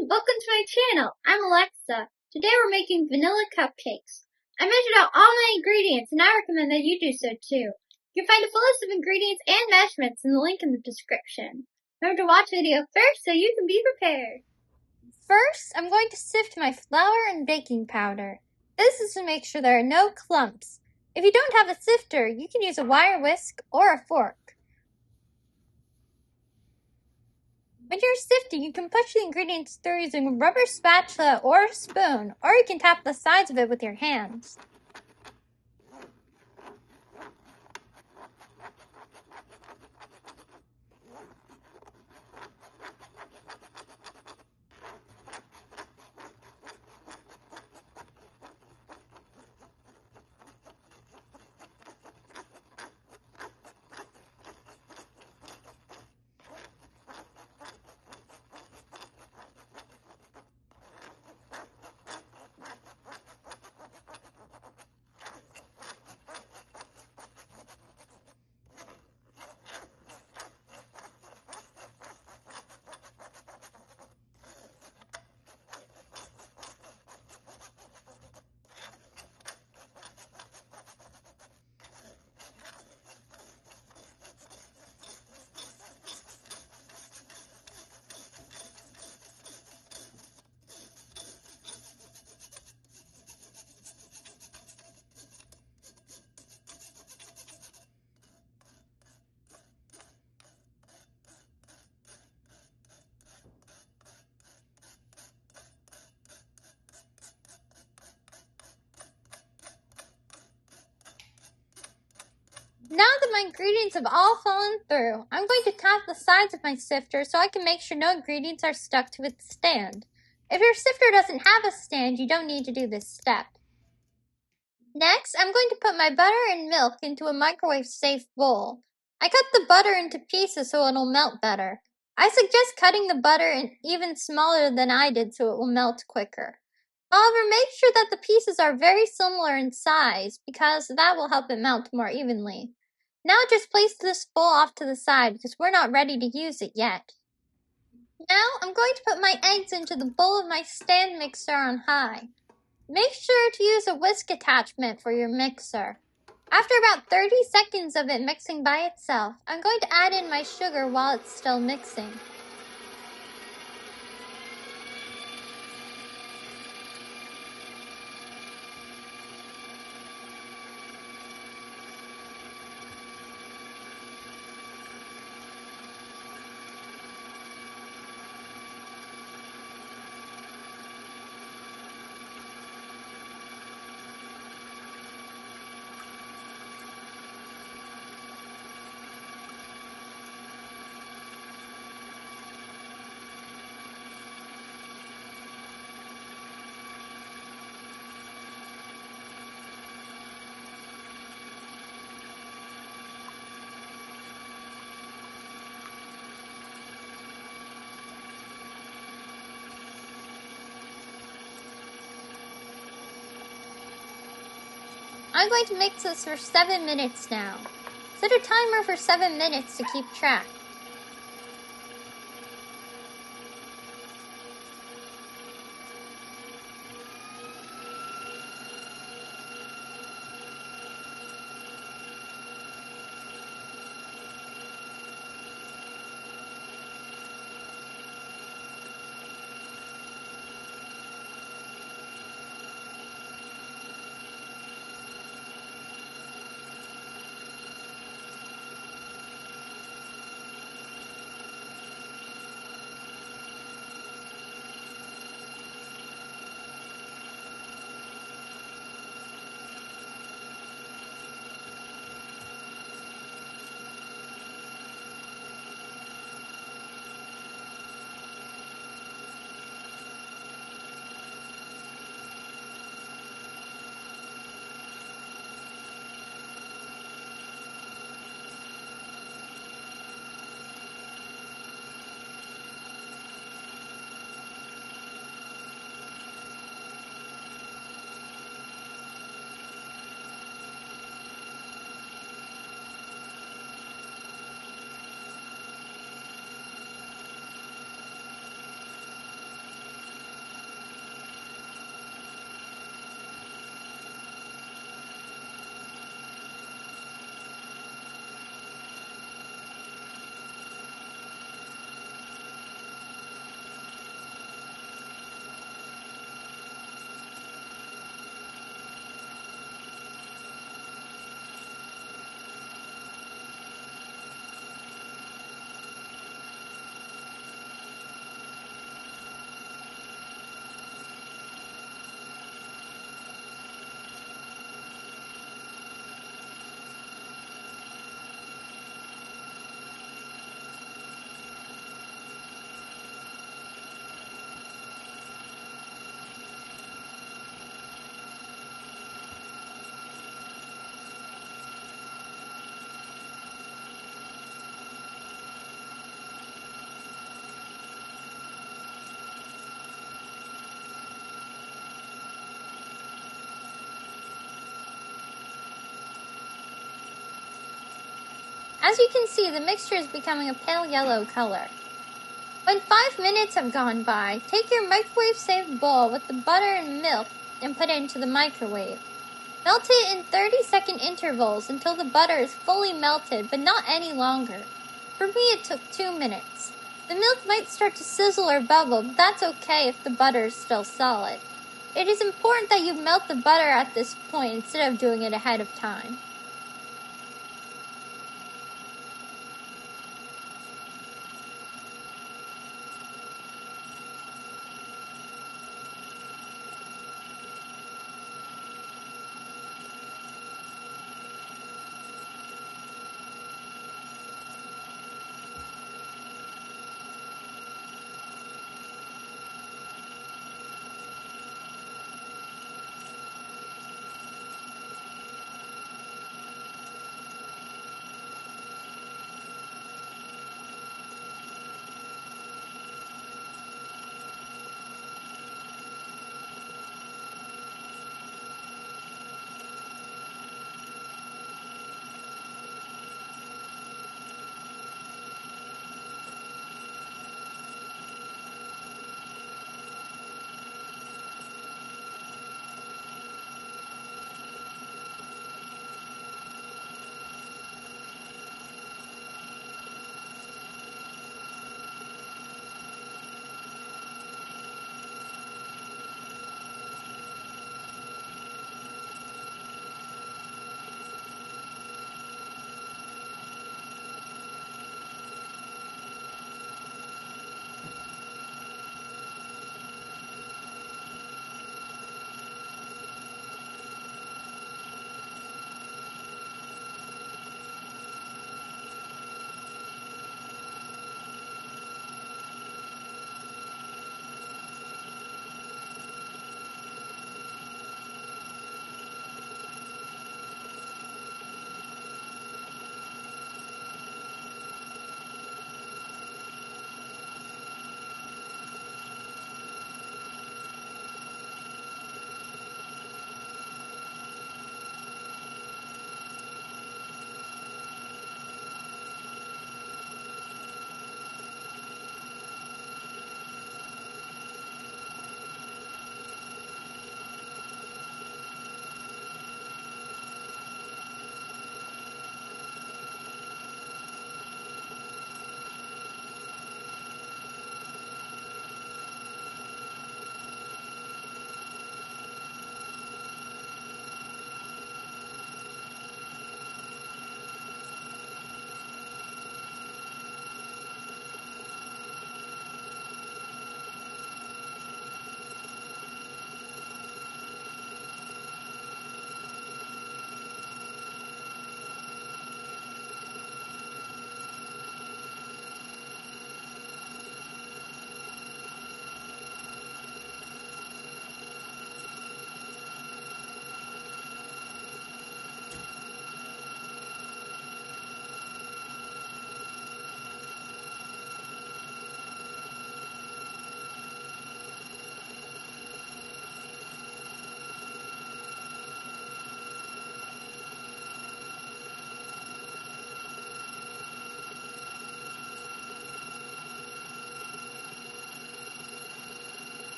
everyone, welcome to my channel. I'm Alexa. Today we're making vanilla cupcakes. I measured out all my ingredients and I recommend that you do so too. You can find a full list of ingredients and measurements in the link in the description. Remember to watch the video first so you can be prepared. First, I'm going to sift my flour and baking powder. This is to make sure there are no clumps. If you don't have a sifter, you can use a wire whisk or a fork. When you're sifting, you can push the ingredients through using a rubber spatula or a spoon, or you can tap the sides of it with your hands. Now that my ingredients have all fallen through, I'm going to tap the sides of my sifter so I can make sure no ingredients are stuck to its stand. If your sifter doesn't have a stand, you don't need to do this step. Next, I'm going to put my butter and milk into a microwave-safe bowl. I cut the butter into pieces so it'll melt better. I suggest cutting the butter in even smaller than I did so it will melt quicker. However, make sure that the pieces are very similar in size because that will help it melt more evenly. Now just place this bowl off to the side because we're not ready to use it yet. Now I'm going to put my eggs into the bowl of my stand mixer on high. Make sure to use a whisk attachment for your mixer. After about 30 seconds of it mixing by itself, I'm going to add in my sugar while it's still mixing. I'm going to mix this for 7 minutes now. Set a timer for 7 minutes to keep track. As you can see, the mixture is becoming a pale yellow color. When 5 minutes have gone by, take your microwave-safe bowl with the butter and milk and put it into the microwave. Melt it in 30-second intervals until the butter is fully melted, but not any longer. For me, it took 2 minutes. The milk might start to sizzle or bubble, but that's okay if the butter is still solid. It is important that you melt the butter at this point instead of doing it ahead of time.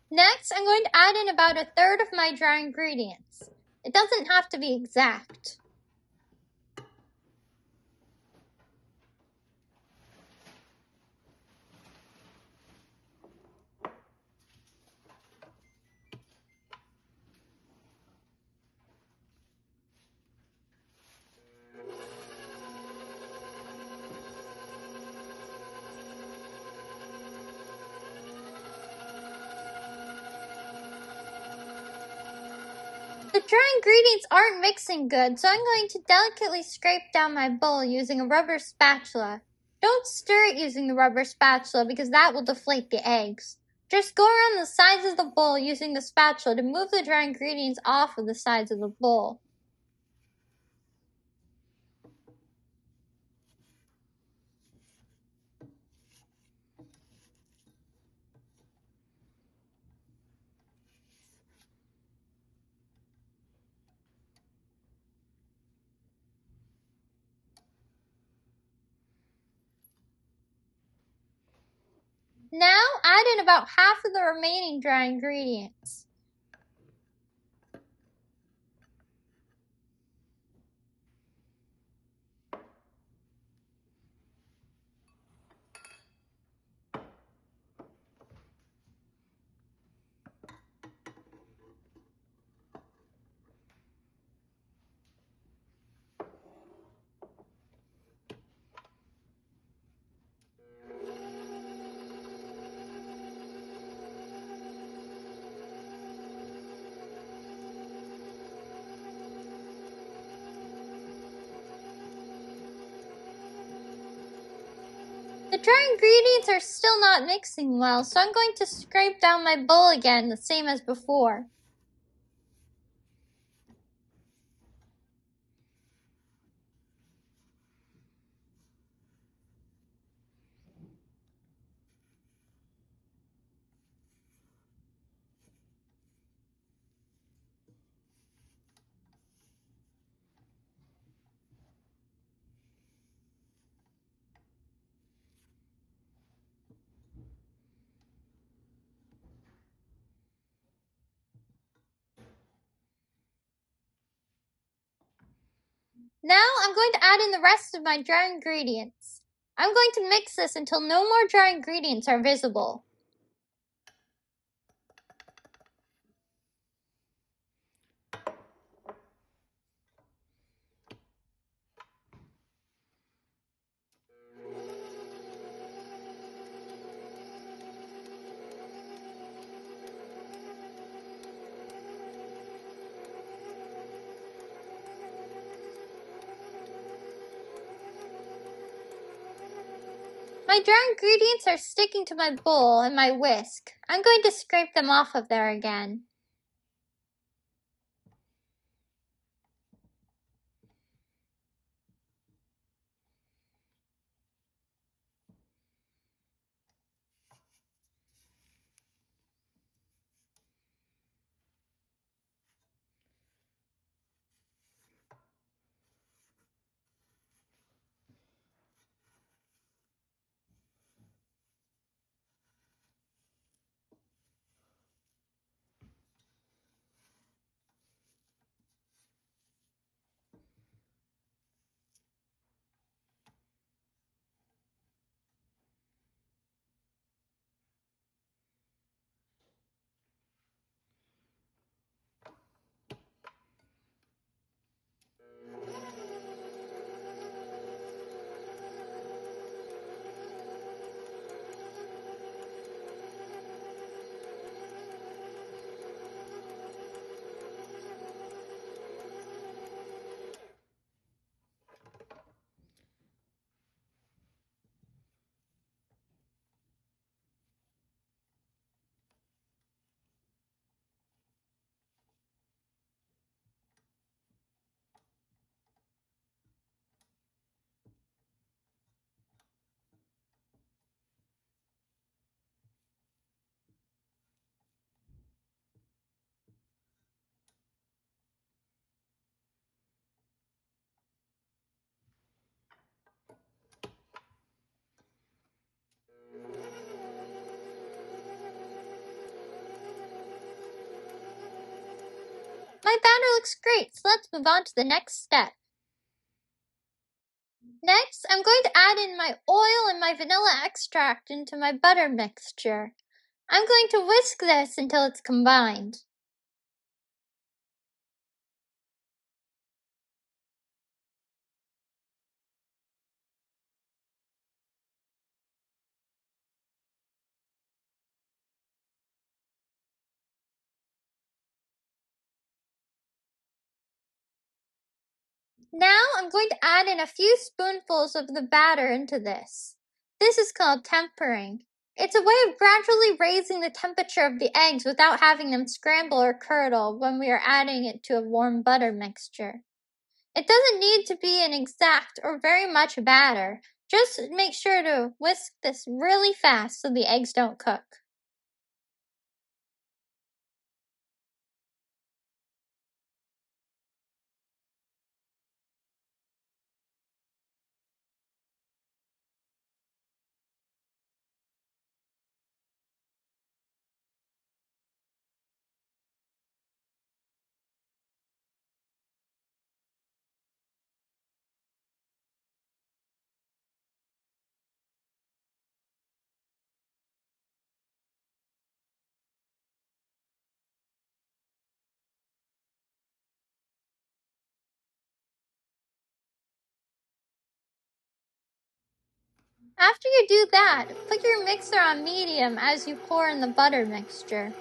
Next, I'm going to add in about 1/3 of my dry ingredients. It doesn't have to be exact. The dry ingredients aren't mixing good, so I'm going to delicately scrape down my bowl using a rubber spatula. Don't stir it using the rubber spatula because that will deflate the eggs. Just go around the sides of the bowl using the spatula to move the dry ingredients off of the sides of the bowl. Now add in about half of the remaining dry ingredients. The dry ingredients are still not mixing well, so I'm going to scrape down my bowl again, the same as before. Now I'm going to add in the rest of my dry ingredients. I'm going to mix this until no more dry ingredients are visible. My dry ingredients are sticking to my bowl and my whisk. I'm going to scrape them off of there again. My batter looks great, so let's move on to the next step. Next, I'm going to add in my oil and my vanilla extract into my butter mixture. I'm going to whisk this until it's combined. Now I'm going to add in a few spoonfuls of the batter into this. This is called tempering. It's a way of gradually raising the temperature of the eggs without having them scramble or curdle when we are adding it to a warm butter mixture. It doesn't need to be an exact or very much batter. Just make sure to whisk this really fast so the eggs don't cook. After you do that, put your mixer on medium as you pour in the butter mixture.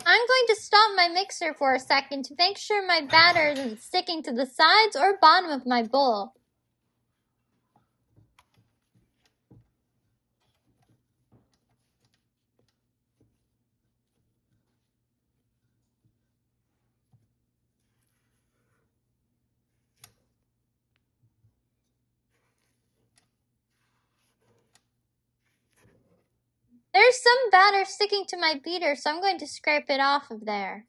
I'm going to stop my mixer for a second to make sure my batter isn't sticking to the sides or bottom of my bowl. There's some batter sticking to my beater, so I'm going to scrape it off of there.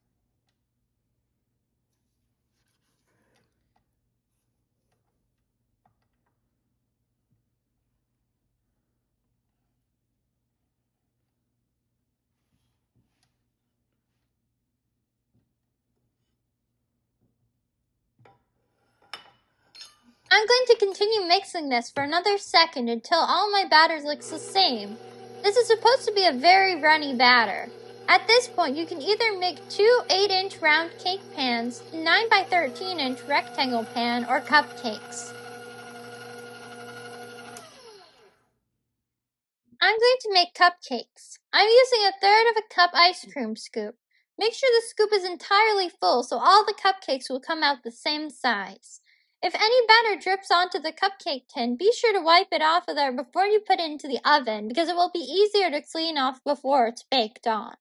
I'm going to continue mixing this for another second until all my batter looks the same. This is supposed to be a very runny batter. At this point, you can either make two 8-inch round cake pans, 9 by 13-inch rectangle pan, or cupcakes. I'm going to make cupcakes. I'm using 1/3 of a cup ice cream scoop. Make sure the scoop is entirely full so all the cupcakes will come out the same size. If any batter drips onto the cupcake tin, be sure to wipe it off of there before you put it into the oven because it will be easier to clean off before it's baked on.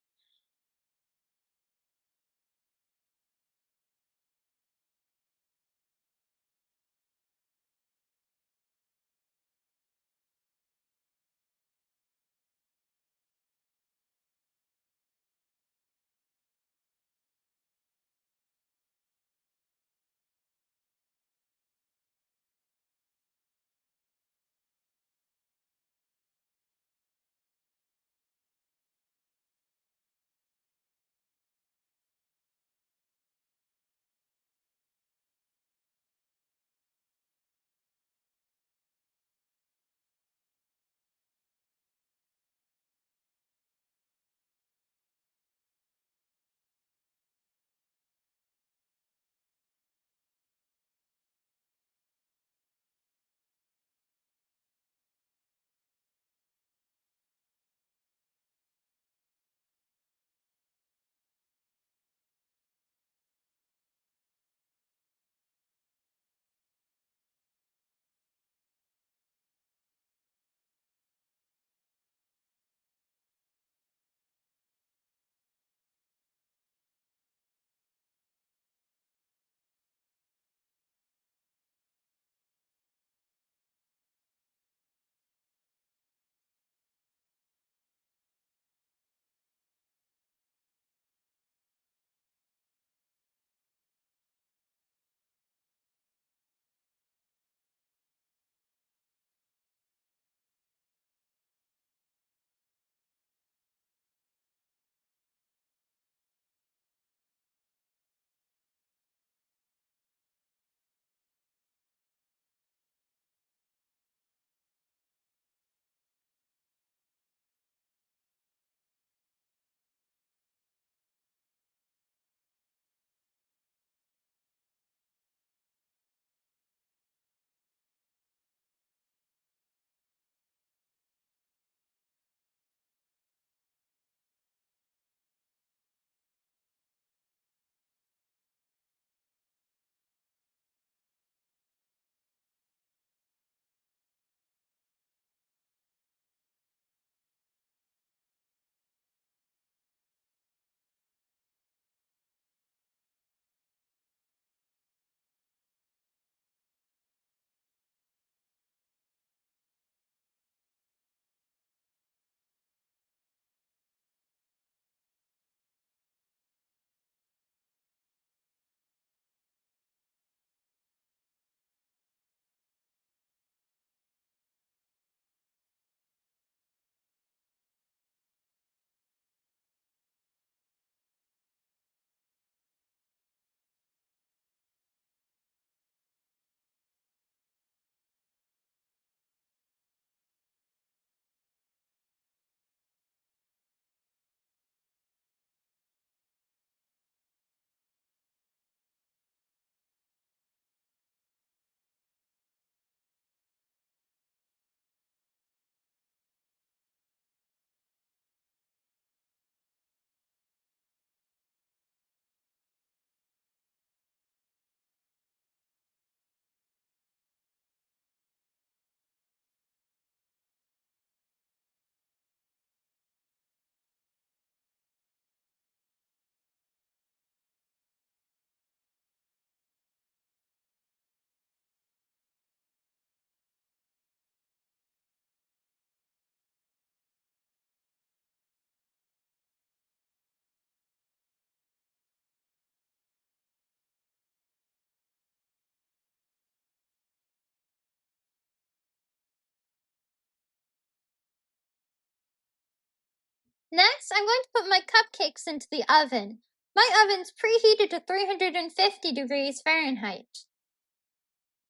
Next, I'm going to put my cupcakes into the oven. My oven's preheated to 350 degrees Fahrenheit.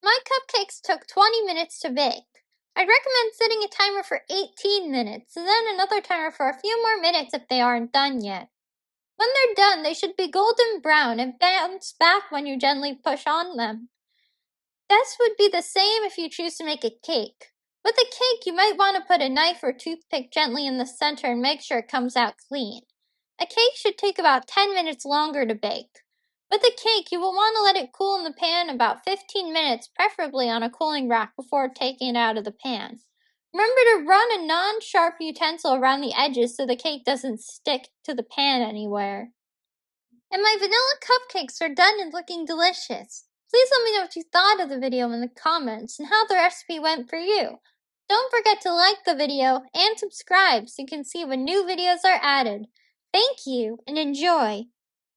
My cupcakes took 20 minutes to bake. I'd recommend setting a timer for 18 minutes and then another timer for a few more minutes if they aren't done yet. When they're done, they should be golden brown and bounce back when you gently push on them. This would be the same if you choose to make a cake. With a cake, you might want to put a knife or toothpick gently in the center and make sure it comes out clean. A cake should take about 10 minutes longer to bake. With a cake, you will want to let it cool in the pan about 15 minutes, preferably on a cooling rack before taking it out of the pan. Remember to run a non-sharp utensil around the edges so the cake doesn't stick to the pan anywhere. And my vanilla cupcakes are done and looking delicious. Please let me know what you thought of the video in the comments and how the recipe went for you. Don't forget to like the video and subscribe so you can see when new videos are added. Thank you and enjoy!